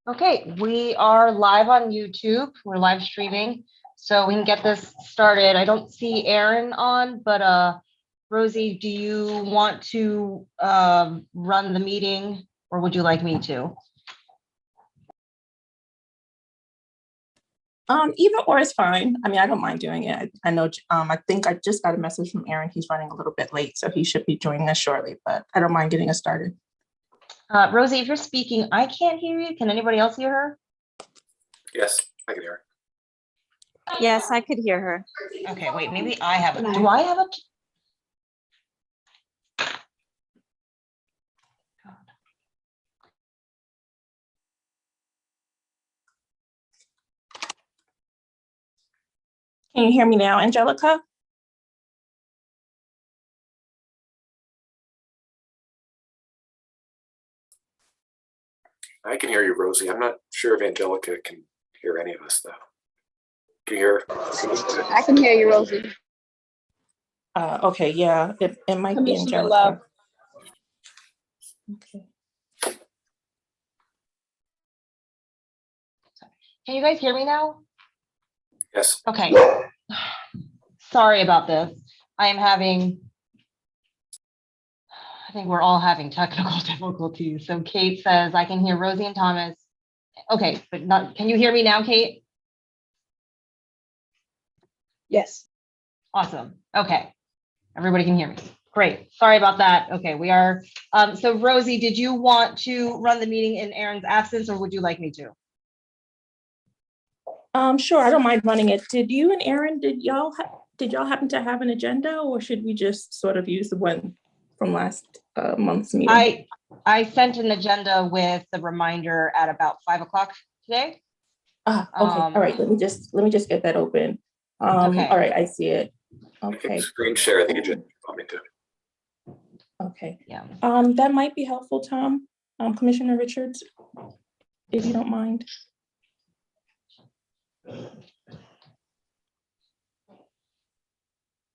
Okay, we are live on YouTube. We're live streaming, so we can get this started. I don't see Aaron on, but Rosie, do you want to run the meeting, or would you like me to? Either or is fine. I mean, I don't mind doing it. I know, I think I just got a message from Aaron. He's running a little bit late, so he should be joining us shortly, but I don't mind getting us started. Rosie, if you're speaking, I can't hear you. Can anybody else hear her? Yes, I can hear her. Yes, I could hear her. Okay, wait, maybe I have it. Do I have it? Can you hear me now, Angelica? I can hear you, Rosie. I'm not sure if Angelica can hear any of us, though. Can you hear her? I can hear you, Rosie. Okay, yeah, it might be Angelica. Love. Okay. Can you guys hear me now? Yes. Okay. Sorry about this. I am having, I think we're all having technical difficulties. So Kate says, I can hear Rosie and Thomas. Okay, but not, can you hear me now, Kate? Yes. Awesome. Okay. Everybody can hear me. Great. Sorry about that. Okay, we are, so Rosie, did you want to run the meeting in Aaron's absence, or would you like me to? Sure, I don't mind running it. Did you and Aaron, did y'all happen to have an agenda, or should we just sort of use the one from last month's meeting? I sent an agenda with the reminder at about 5 o'clock today. Okay, all right, let me just get that open. Okay. All right, I see it. I can Okay, screen share. I think you just want me to. okay. Yeah. That might be helpful, Tom, Commissioner Richards, if you don't mind.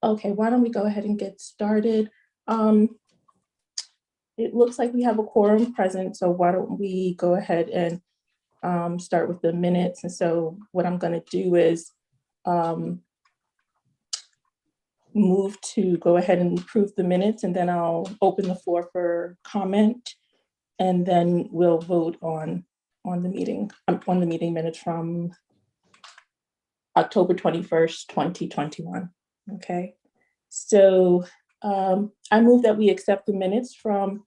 Okay, why don't we go ahead and get started? It looks like we have a quorum present, so why don't we go ahead and start with the minutes. And so what I'm going to do is move to go ahead and approve the minutes, and then I'll open the floor for comment, and then we'll vote on the meeting minutes from October 21st, 2021. Okay, so I move that we accept the minutes from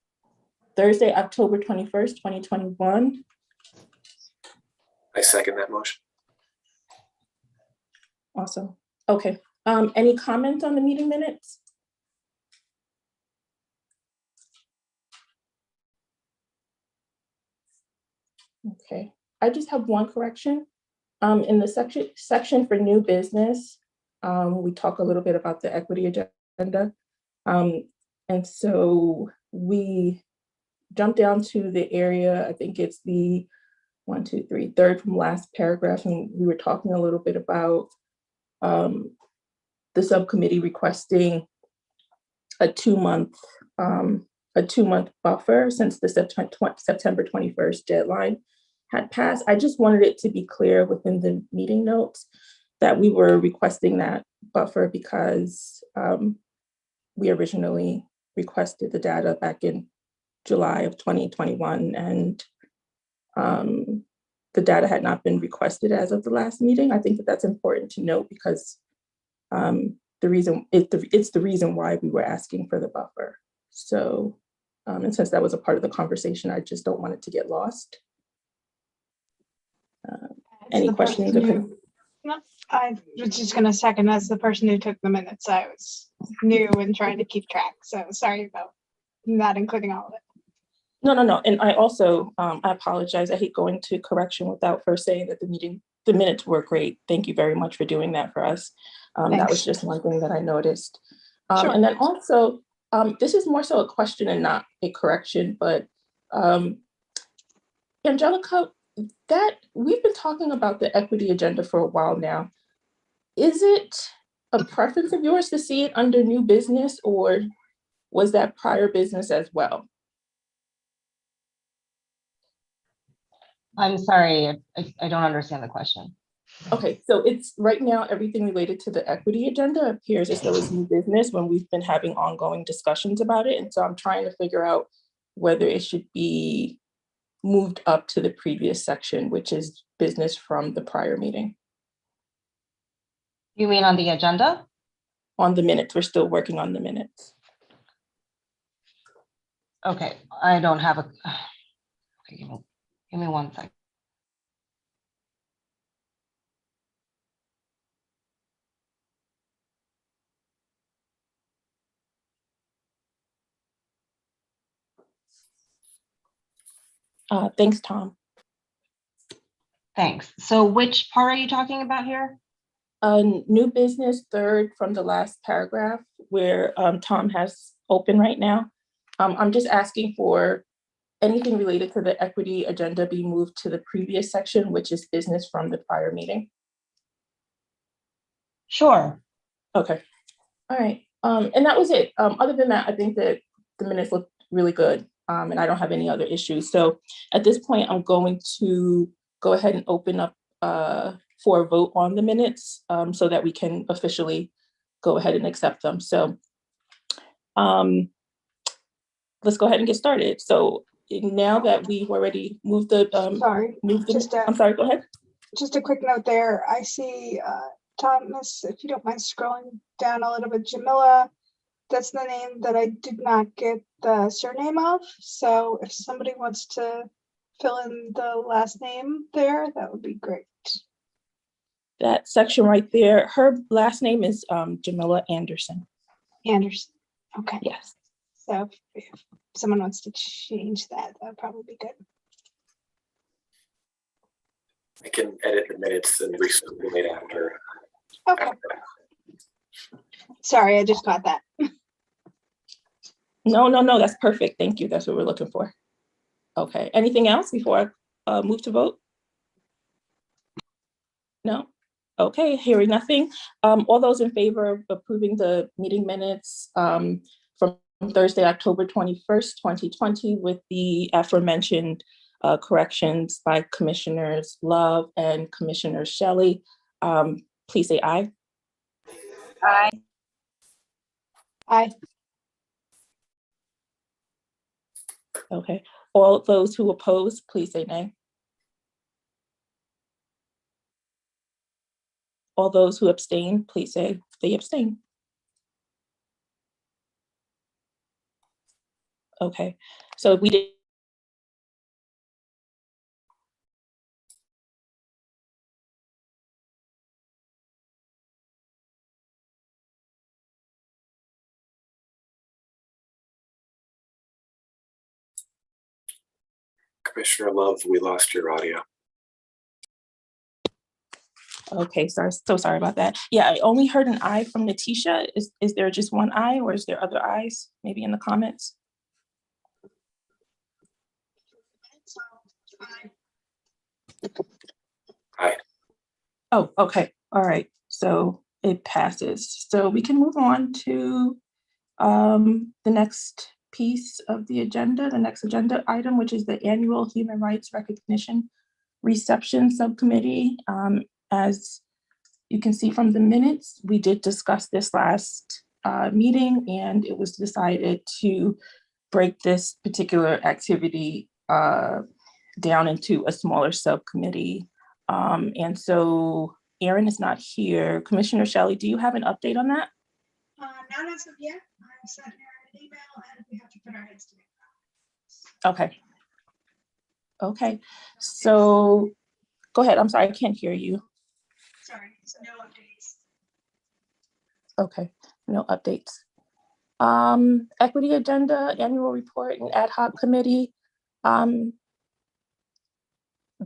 Thursday, October 21st, 2021. I second that motion. Awesome. Okay. Any comment on the meeting minutes? Okay. I just have one correction. In the section for new business, we talk a little bit about the equity agenda. And so we jump down to the area, I think it's the third from last paragraph, and we were talking a little bit about the subcommittee requesting a two-month buffer since the September 21st deadline had passed. I just wanted it to be clear within the meeting notes that we were requesting that buffer because we originally requested the data back in July of 2021, and the data had not been requested as of the last meeting. I think that that's important to note because it's the reason why we were asking for the buffer. So, and since that was a part of the conversation, I just don't want it to get lost. Any questions? No, I was just going to second, as the person who took the minutes, I was new and trying to keep track. So sorry about not including all of it. No. And I also, I apologize. I hate going to correction without first saying that the minutes were great. Thank you very much for doing that for us. That was just one thing that I noticed. Sure. And then also, this is more so a question and not a correction, but Angelica, that we've been talking about the equity agenda for a while now. Is it a preference of yours to see it under new business, or was that prior business as well? I'm sorry, I don't understand the question. Okay, so it's right now, everything related to the equity agenda appears as though it's new business when we've been having ongoing discussions about it. And so I'm trying to figure out whether it should be moved up to the previous section, which is business from the prior meeting. You mean on the agenda? On the minutes, we're still working on the minutes. Okay, I don't have a, okay, give me 1 second. Thanks, Tom. Thanks. So which part are you talking about here? New business, third from the last paragraph where Tom has open right now. I'm just asking for anything related to the equity agenda be moved to the previous section, which is business from the prior meeting. Sure. Okay, all right. And that was it. Other than that, I think that the minutes look really good, and I don't have any other issues. So at this point, I'm going to go ahead and open up for a vote on the minutes so that we can officially go ahead and accept them. So let's go ahead and get started. So now that we've already moved the, Sorry, I'm sorry, go ahead. just a quick note there. I see Thomas, if you don't mind scrolling down a little bit, Jamila, that's the name that I did not get the surname of. So if somebody wants to fill in the last name there, that would be great. That section right there, her last name is Jamila Anderson. Anderson. Okay. Yes. So if someone wants to change that, that would probably be good. I can edit the minutes and recirculate after. Okay. Sorry, I just got that. No, that's perfect. Thank you. That's what we're looking for. Okay, anything else before I move to vote? No? Okay, hearing nothing. All those in favor of approving the meeting minutes from Thursday, October 21st, 2020 with the aforementioned corrections by Commissioners Love and Commissioner Shelley, please say aye. Aye. Aye. Okay, all those who oppose, please say nay. All those who abstain, please say they abstain. Okay, so we did. Commissioner Love, we lost your audio. Okay, so sorry about that. Yeah, I only heard an aye from Natisha. Is there just one aye or is there other ayes? Maybe in the comments? Aye. Oh, okay, all right, so it passes. So we can move on to the next piece of the agenda, the next agenda item, which is the annual Human Rights Recognition Reception Subcommittee. As you can see from the minutes, we did discuss this last meeting, and it was decided to break this particular activity down into a smaller subcommittee. And so Erin is not here. Commissioner Shelley, do you have an update on that? Not as of yet. I sent her an email and we have to put our heads together. Okay. Okay, so go ahead. I'm sorry, I can't hear you. Sorry, so no updates. Okay, no updates. Equity agenda, annual report, and ad hoc committee.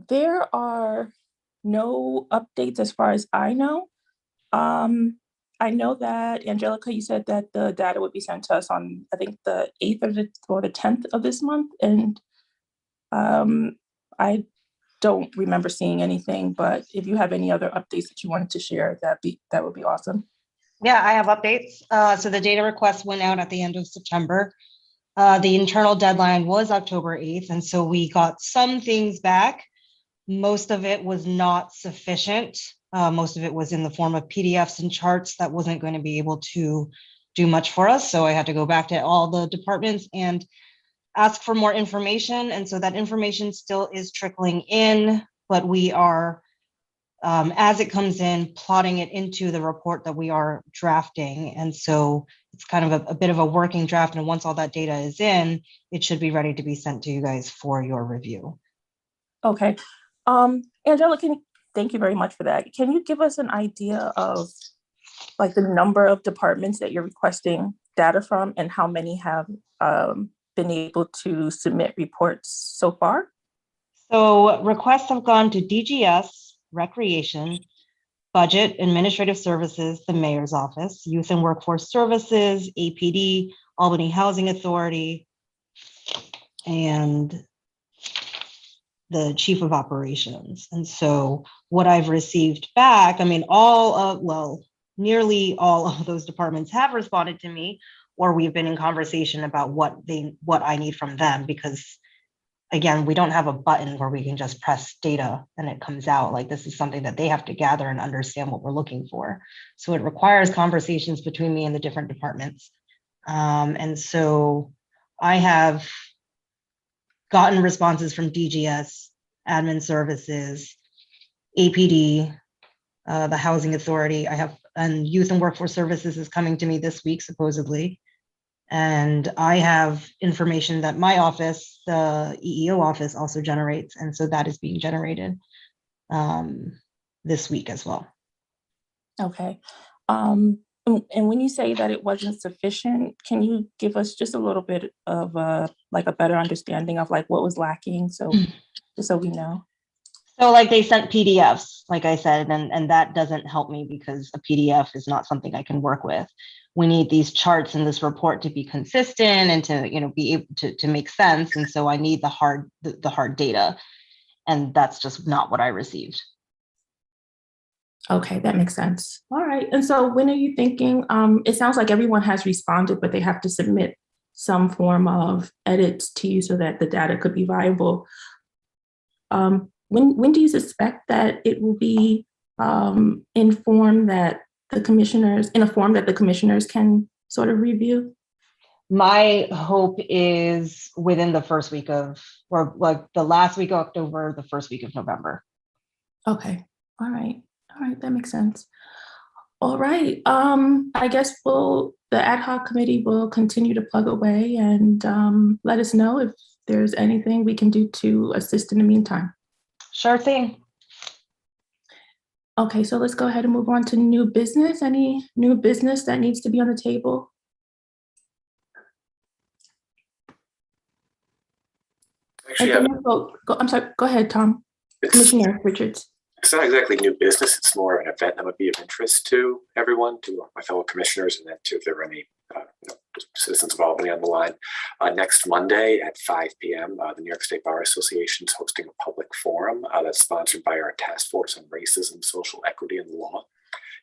There are no updates as far as I know. I know that, Angelica, you said that the data would be sent to us on, I think, the 8th or the 10th of this month. And I don't remember seeing anything, but if you have any other updates that you wanted to share, that would be awesome. Yeah, I have updates. So the data request went out at the end of September. The internal deadline was October 8th, and so we got some things back. Most of it was not sufficient. Most of it was in the form of PDFs and charts that wasn't going to be able to do much for us. So I had to go back to all the departments and ask for more information. And so that information still is trickling in, but we are, as it comes in, plotting it into the report that we are drafting. And so it's kind of a bit of a working draft. And once all that data is in, it should be ready to be sent to you guys for your review. Okay. Angela, thank you very much for that. Can you give us an idea of like the number of departments that you're requesting data from and how many have been able to submit reports so far? So requests have gone to DGS, Recreation, Budget, Administrative Services, the Mayor's Office, Youth and Workforce Services, APD, Albany Housing Authority, and the Chief of Operations. And so what I've received back, I mean, nearly all of those departments have responded to me, or we've been in conversation about what I need from them, because again, we don't have a button where we can just press data and it comes out. Like, this is something that they have to gather and understand what we're looking for. So it requires conversations between me and the different departments. And so I have gotten responses from DGS, Admin Services, APD, the Housing Authority. And Youth and Workforce Services is coming to me this week, supposedly. And I have information that my office, the EEO office, also generates. And so that is being generated this week as well. Okay. And when you say that it wasn't sufficient, can you give us just a little bit of like a better understanding of like what was lacking? So just so we know. So like they sent PDFs, like I said, and that doesn't help me because a PDF is not something I can work with. We need these charts in this report to be consistent and to, be able to make sense. And so I need the hard data, and that's just not what I received. Okay, that makes sense. All right. And so when are you thinking, it sounds like everyone has responded, but they have to submit some form of edits to you so that the data could be viable. When do you suspect that it will be in a form that the commissioners can sort of review? My hope is within the first week of, or like the last week of October, the first week of November. Okay. All right. That makes sense. All right. I guess the ad hoc committee will continue to plug away and let us know if there's anything we can do to assist in the meantime. Sure thing. Okay, so let's go ahead and move on to new business. Any new business that needs to be on the table? Actually, I'm sorry, go ahead, Tom. Commissioner Richards. It's not exactly new business. It's more an event that would be of interest to everyone, to my fellow commissioners, and then to if there are any citizens of Albany on the line. Next Monday at 5 p.m., the New York State Bar Association is hosting a public forum that's sponsored by our Task Force on Racism, Social Equity, and Law.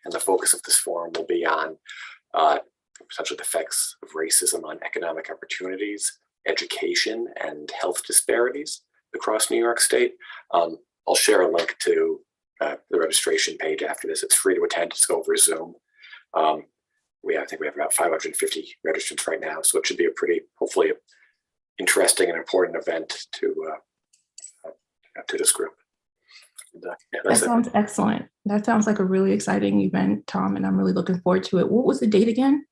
And the focus of this forum will be on potential effects of racism on economic opportunities, education, and health disparities across New York State. I'll share a link to the registration page after this. It's free to attend. It's over Zoom. I think we have about 550 registrants right now, so it should be hopefully interesting and important event to this group. And, that sounds excellent. That sounds like a really exciting event, Tom, and I'm really looking forward to it. What was the date again?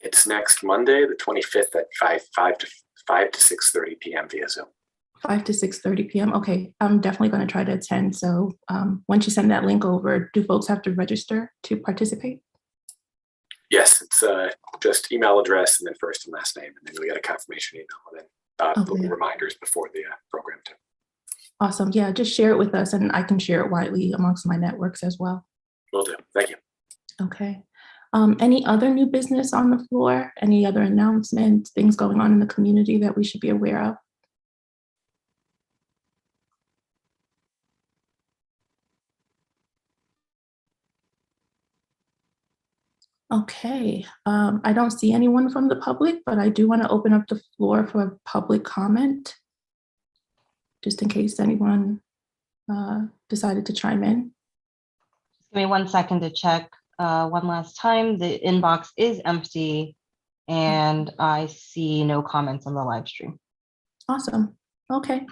It's next Monday, the 25th at 5 to 6:30 p.m. via Zoom. 5 to 6:30 p.m. Okay, I'm definitely going to try to attend. So once you send that link over, do folks have to register to participate? Yes, it's just email address and then first and last name, and then we get a confirmation email and then reminders before the program too. Awesome. Yeah, just share it with us and I can share it widely amongst my networks as well. Will do. Thank you. Okay. Any other new business on the floor? Any other announcements, things going on in the community that we should be aware of? Okay, I don't see anyone from the public, but I do want to open up the floor for public comment, just in case anyone decided to chime in. Give me 1 second to check one last time. The inbox is empty and I see no comments on the live stream. Awesome. Okay.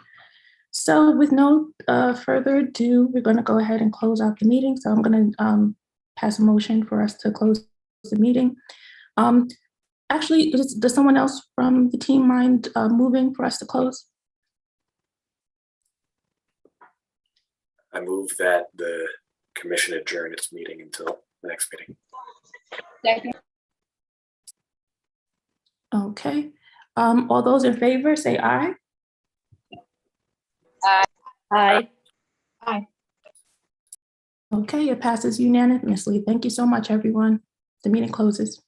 So with no further ado, we're going to go ahead and close out the meeting. So I'm going to pass a motion for us to close the meeting. Actually, does someone else from the team mind moving for us to close? I move that the commission adjourn its meeting until the next meeting. Second. Okay. All those in favor, say aye. Aye. Aye. Aye. Okay, it passes unanimously. Thank you so much, everyone. The meeting closes.